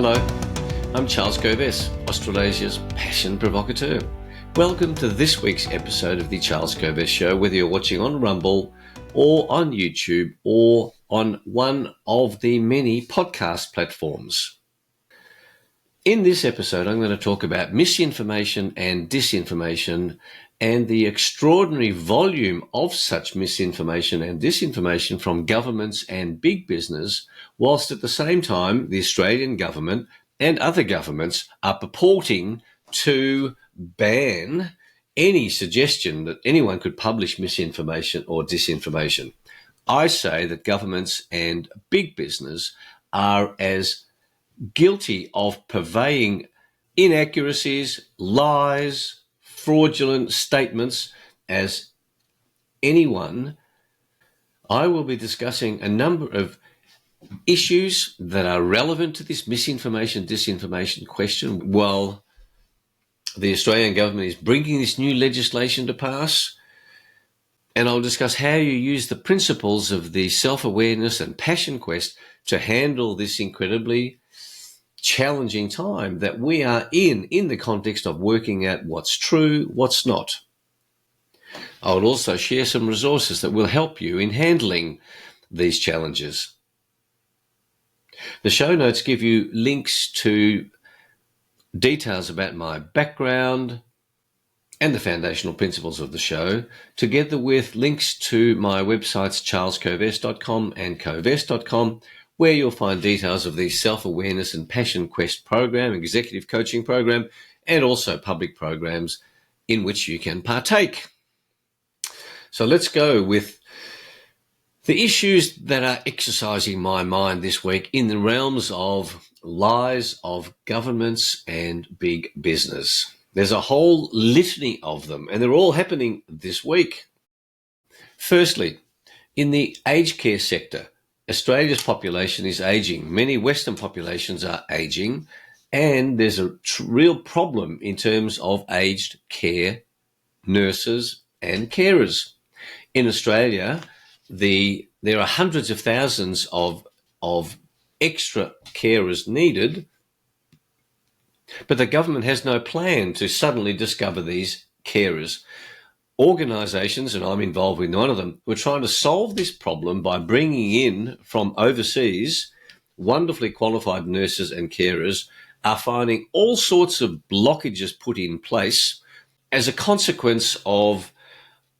Hello, I'm Charles Goves, Australasia's passion provocateur. Welcome to this week's episode of the Charles Goves Show, whether you're watching on Rumble or on YouTube or on one of the many podcast platforms. In this episode, I'm going to talk about misinformation and disinformation and the extraordinary volume of such misinformation and disinformation from governments and big business, whilst at the same time the Australian government and other governments are purporting to ban any suggestion that anyone could publish misinformation or disinformation. I say that governments and big business are as guilty of purveying inaccuracies, lies, fraudulent statements as anyone. I will be discussing a number of issues that are relevant to this misinformation, disinformation question while the Australian government is bringing this new legislation to pass. And I'll discuss how you use the principles of the self-awareness and passion quest to handle this incredibly challenging time that we are in the context of working out what's true, what's not. I will also share some resources that will help you in handling these challenges. The show notes give you links to details about my background and the foundational principles of the show, together with links to my websites charlescoves.com and coves.com, where you'll find details of the Self-Awareness and Passion Quest program, executive coaching program, and also public programs in which you can partake. So let's go with the issues that are exercising my mind this week in the realms of lies of governments and big business. There's a whole litany of them, and they're all happening this week. Firstly, in the aged care sector, Australia's population is aging. Many Western populations are aging, and there's a real problem in terms of aged care nurses and carers. In Australia, there are hundreds of thousands of extra carers needed, but the government has no plan to suddenly discover these carers. Organisations, and I'm involved with one of them, were trying to solve this problem by bringing in from overseas wonderfully qualified nurses and carers, are finding all sorts of blockages put in place as a consequence of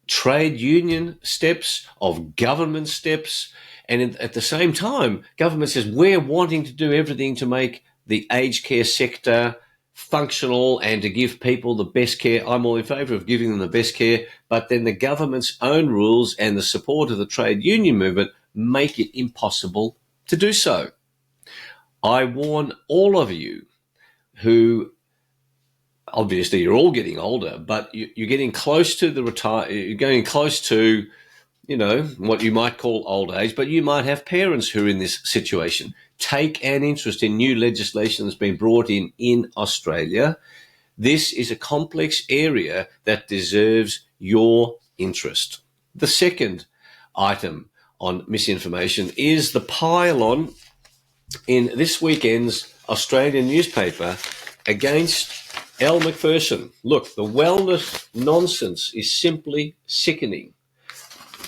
trade union steps, of government steps, and at the same time, government says we're wanting to do everything to make the aged care sector functional and to give people the best care. I'm all in favour of giving them the best care, but then the government's own rules and the support of the trade union movement make it impossible to do so. I warn all of you who, obviously you're all getting older, but you're getting close to you're getting close to, what you might call old age, but you might have parents who are in this situation. Take an interest in new legislation that's been brought in Australia. This is a complex area that deserves your interest. The second item on misinformation is the pile-on in this weekend's Australian newspaper against Elle MacPherson. Look, the wellness nonsense is simply sickening.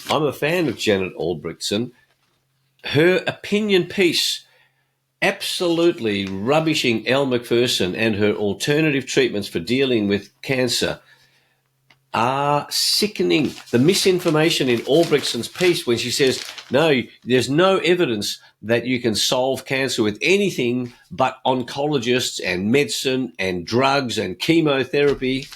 I'm a fan of Janet Albrechtsen. Her opinion piece absolutely rubbishing Elle MacPherson and her alternative treatments for dealing with cancer are sickening. The misinformation in Albrechtsen's piece when she says, no, there's no evidence that you can solve cancer with anything but oncologists and medicine and drugs and chemotherapy.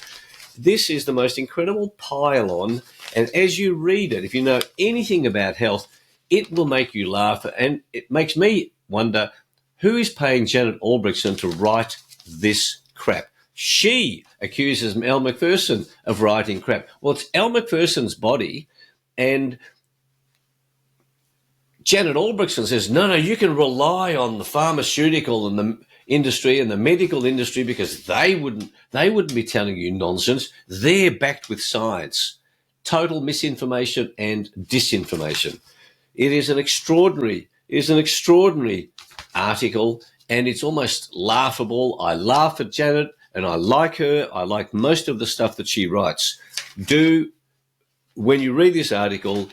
This is the most incredible pile-on, and as you read it, if you know anything about health, it will make you laugh, and it makes me wonder, who is paying Janet Albrechtsen to write this crap? She accuses Elle MacPherson of writing crap. Well, it's Elle MacPherson's body, and Janet Albrechtsen says, no, you can rely on the pharmaceutical and the industry and the medical industry because they wouldn't be telling you nonsense. They're backed with science. Total misinformation and disinformation. It is an extraordinary article, and it's almost laughable. I laugh at Janet, and I like her. I like most of the stuff that she writes. When you read this article,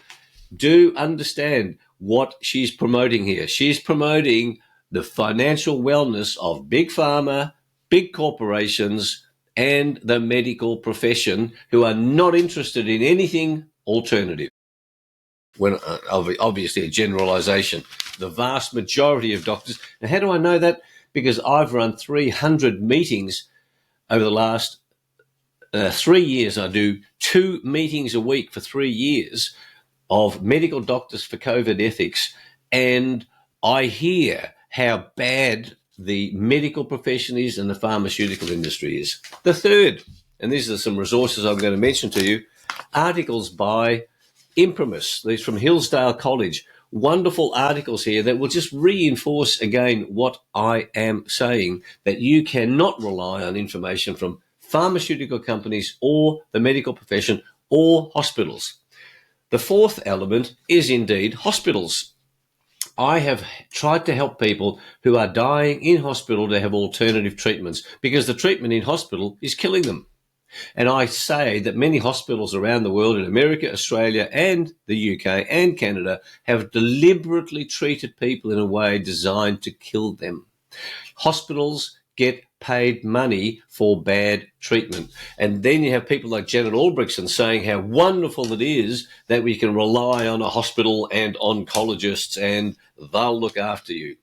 do understand what she's promoting here. She's promoting the financial wellness of big pharma, big corporations, and the medical profession, who are not interested in anything alternative. When obviously a generalization, the vast majority of doctors. Now, how do I know that? Because I've run 300 meetings over the last 3 years. I do 2 meetings a week for 3 years of medical doctors for COVID ethics, and I hear how bad the medical profession is and the pharmaceutical industry is. The third, and these are some resources I'm going to mention to you, articles by Imprimis, these from Hillsdale College. Wonderful articles here that will just reinforce again what I am saying, that you cannot rely on information from pharmaceutical companies or the medical profession or hospitals. The fourth element is indeed hospitals. I have tried to help people who are dying in hospital to have alternative treatments, because the treatment in hospital is killing them. And I say that many hospitals around the world, in America, Australia, and the UK and Canada, have deliberately treated people in a way designed to kill them. Hospitals get paid money for bad treatment. And then you have people like Janet Albrechtsen saying how wonderful it is that we can rely on a hospital and oncologists and they'll look after you.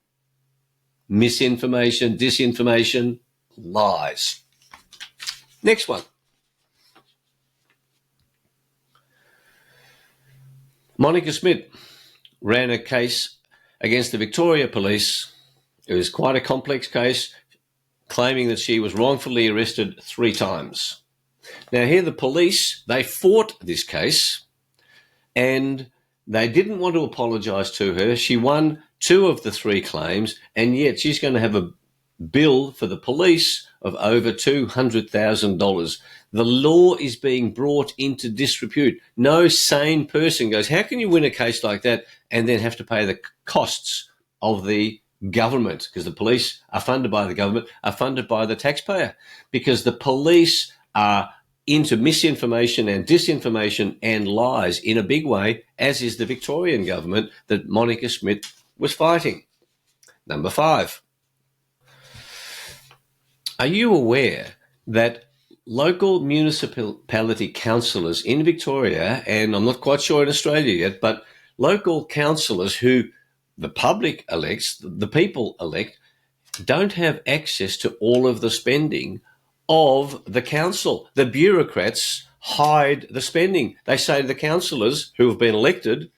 Misinformation, disinformation, lies. Next one. Monica Smith ran a case against the Victoria Police. It was quite a complex case, claiming that she was wrongfully arrested 3 times. Now here the police, they fought this case and they didn't want to apologise to her. She won 2 of the 3 claims, and yet she's going to have a bill for the police of over $200,000. The law is being brought into disrepute. No sane person goes, how can you win a case like that and then have to pay the costs of the government? Because the police are funded by the government, are funded by the taxpayer, because the police are into misinformation and disinformation and lies in a big way, as is the Victorian government that Monica Smith was fighting. Number 5. Are you aware that local municipality councillors in Victoria, and I'm not quite sure in Australia yet, but local councillors who the public elects, the people elect, don't have access to all of the spending of the council? The bureaucrats hide the spending. They say to the councillors who have been elected,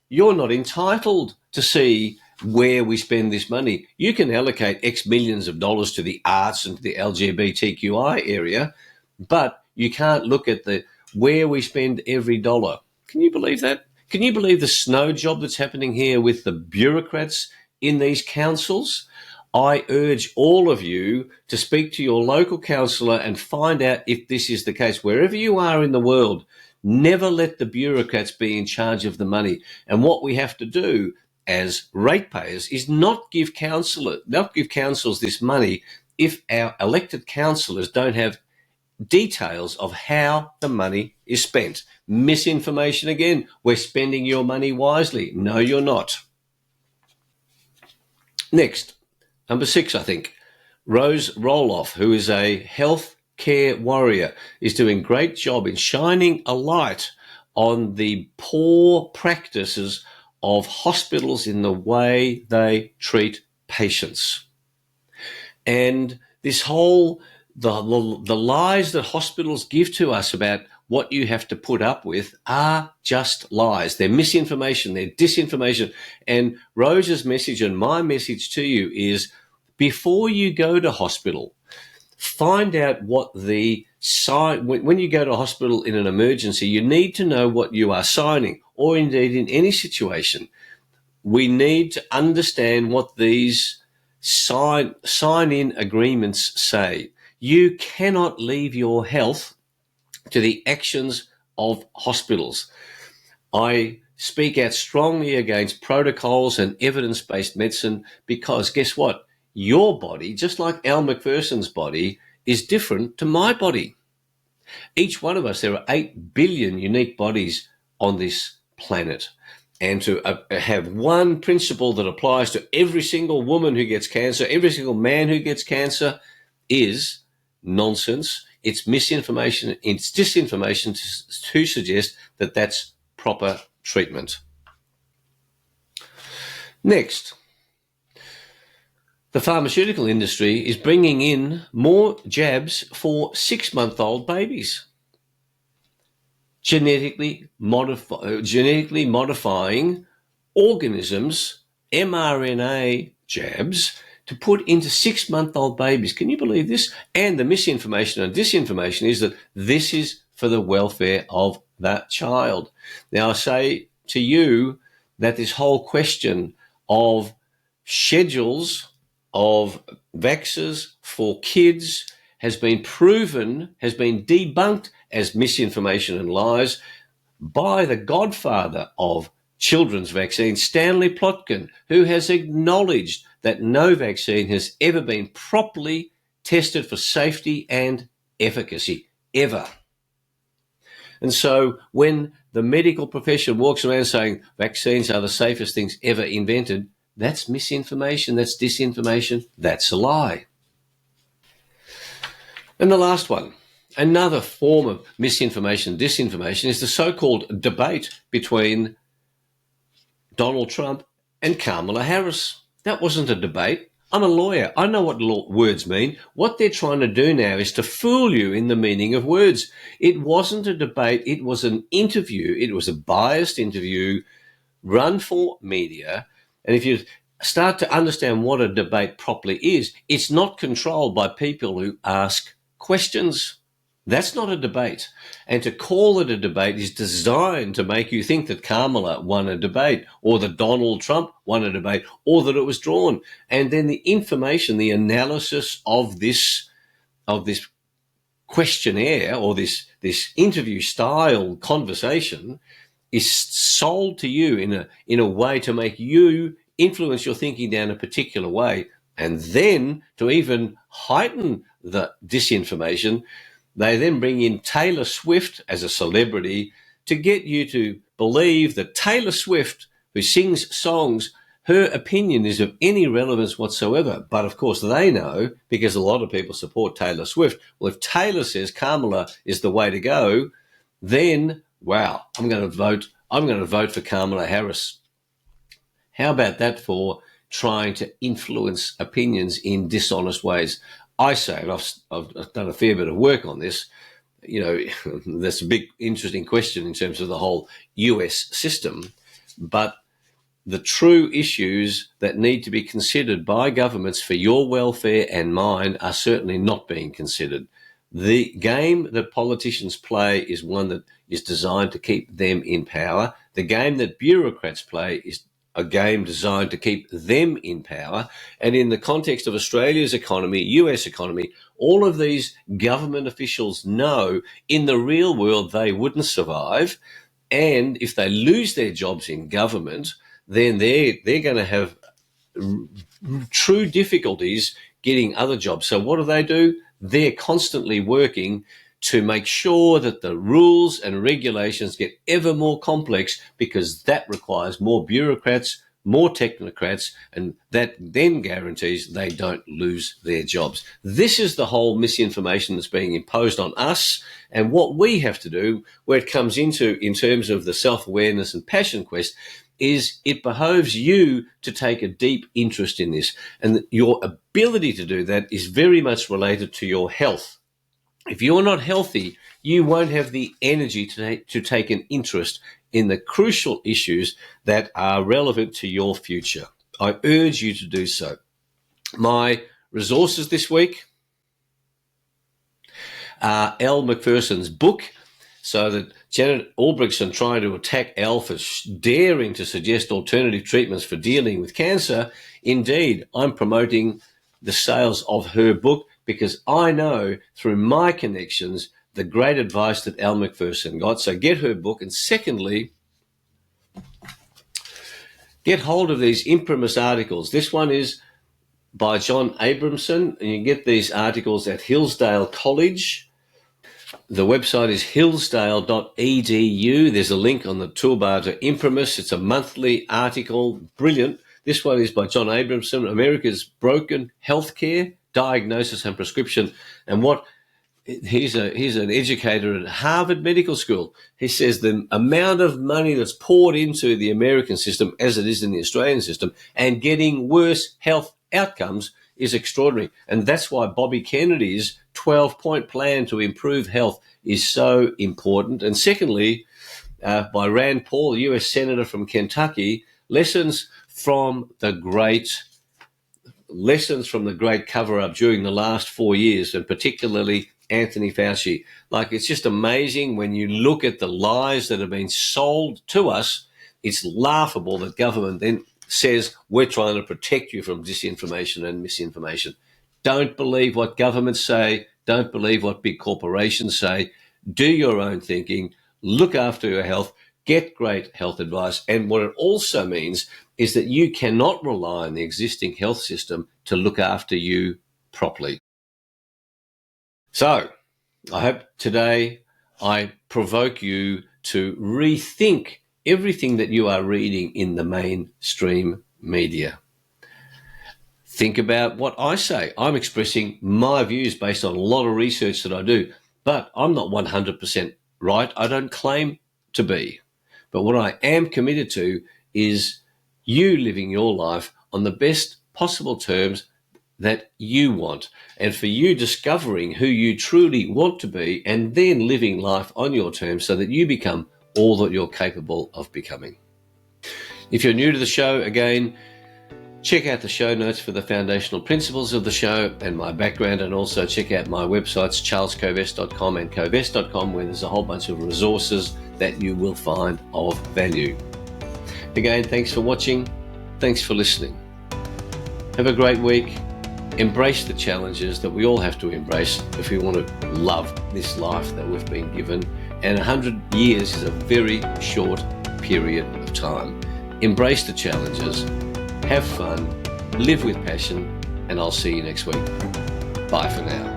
you're not entitled to see where we spend this money. You can allocate X millions of dollars to the arts and to the LGBTQI area, but you can't look at where we spend every dollar. Can you believe that? Can you believe the snow job that's happening here with the bureaucrats in these councils? I urge all of you to speak to your local councillor and find out if this is the case. Wherever you are in the world, never let the bureaucrats be in charge of the money. And what we have to do as ratepayers is not give councils this money if our elected councillors don't have details of how the money is spent. Misinformation again. We're spending your money wisely. No, you're not. Next, number 6, I think. Rose Roloff, who is a health care warrior, is doing a great job in shining a light on the poor practices of hospitals in the way they treat patients. And this whole, the lies that hospitals give to us about what you have to put up with are just lies. They're misinformation, they're disinformation. And Rose's message and my message to you is, before you go to hospital, find out what the sign, when you go to hospital in an emergency, you need to know what you are signing, or indeed in any situation. We need to understand what these sign-in agreements say. You cannot leave your health to the actions of hospitals. I speak out strongly against protocols and evidence-based medicine because guess what? your body, just like Elle MacPherson's body, is different to my body. Each one of us, there are 8 billion unique bodies on this planet. And to have one principle that applies to every single woman who gets cancer, every single man who gets cancer, is nonsense. It's misinformation. It's disinformation to suggest that that's proper treatment. Next, the pharmaceutical industry is bringing in more jabs for 6-month-old babies. Genetically modifying organisms, mRNA jabs, to put into 6-month-old babies. Can you believe this? And the misinformation and disinformation is that this is for the welfare of that child. Now, I say to you that this whole question of schedules of vaxxers for kids has been proven, has been debunked as misinformation and lies by the godfather of children's vaccines, Stanley Plotkin, who has acknowledged that no vaccine has ever been properly tested for safety and efficacy, ever. And so when the medical profession walks around saying vaccines are the safest things ever invented, that's misinformation, that's disinformation, that's a lie. And the last one, another form of misinformation, disinformation, is the so-called debate between Donald Trump and Kamala Harris. That wasn't a debate. I'm a lawyer. I know what words mean. What they're trying to do now is to fool you in the meaning of words. It wasn't a debate. It was an interview. It was a biased interview run for media. And if you start to understand what a debate properly is, it's not controlled by people who ask questions. That's not a debate. And to call it a debate is designed to make you think that Kamala won a debate, or that Donald Trump won a debate, or that it was drawn. And then the information, the analysis of this questionnaire, or this interview style conversation, is sold to you in a way to make you influence your thinking down a particular way. And then to even heighten the disinformation, they then bring in Taylor Swift as a celebrity to get you to believe that Taylor Swift, who sings songs, her opinion is of any relevance whatsoever. But of course they know, because a lot of people support Taylor Swift, well, if Taylor says Kamala is the way to go, then, wow, I'm going to vote for Kamala Harris. How about that for trying to influence opinions in dishonest ways? I say, and I've done a fair bit of work on this, that's a big, interesting question in terms of the whole US system, but the true issues that need to be considered by governments for your welfare and mine are certainly not being considered. The game that politicians play is one that is designed to keep them in power. The game that bureaucrats play is a game designed to keep them in power. And in the context of Australia's economy, US economy, all of these government officials know in the real world they wouldn't survive. And if they lose their jobs in government, then they're going to have true difficulties getting other jobs. So what do? They're constantly working to make sure that the rules and regulations get ever more complex, because that requires more bureaucrats, more technocrats, and that then guarantees they don't lose their jobs. This is the whole misinformation that's being imposed on us, and what we have to do, where it comes into in terms of the self-awareness and passion quest, is it behoves you to take a deep interest in this, and your ability to do that is very much related to your health. If you're not healthy, you won't have the energy to take an interest in the crucial issues that are relevant to your future. I urge you to do so. My resources this week are Elle MacPherson's book, so that Janet Albrechtsen trying to attack Elle for daring to suggest alternative treatments for dealing with cancer. Indeed, I'm promoting the sales of her book, because I know through my connections the great advice that Elle MacPherson got. So get her book. And secondly, get hold of these imprimis articles. This one is by John Abramson, and you get these articles at Hillsdale College. The website is hillsdale.edu. There's a link on the toolbar to Imprimis. It's a monthly article. Brilliant. This one is by John Abramson, America's Broken Healthcare, Diagnosis and Prescription. And what he's an educator at Harvard Medical School. He says the amount of money that's poured into the American system, as it is in the Australian system, and getting worse health outcomes is extraordinary. And that's why Bobby Kennedy's 12-point plan to improve health is so important. And secondly, by Rand Paul, US Senator from Kentucky, lessons from the great cover-up during the last 4 years, and particularly Anthony Fauci. Like, it's just amazing when you look at the lies that have been sold to us. It's laughable that government then says we're trying to protect you from disinformation and misinformation. Don't believe what governments say. Don't believe what big corporations say. Do your own thinking. Look after your health. Get great health advice. And what it also means is that you cannot rely on the existing health system to look after you properly. So I hope today I provoke you to rethink everything that you are reading in the mainstream media. Think about what I say. I'm expressing my views based on a lot of research that I do, but I'm not 100% right. I don't claim to be. But what I am committed to is you living your life on the best possible terms that you want, and for you discovering who you truly want to be and then living life on your terms so that you become all that you're capable of becoming. If you're new to the show, again, check out the show notes for the foundational principles of the show and my background, and also check out my websites, charlescovest.com and covest.com, where there's a whole bunch of resources that you will find of value. Again, thanks for watching. Thanks for listening. Have a great week. Embrace the challenges that we all have to embrace if we want to love this life that we've been given. And 100 years is a very short period of time. Embrace the challenges, have fun, live with passion, and I'll see you next week. Bye for now.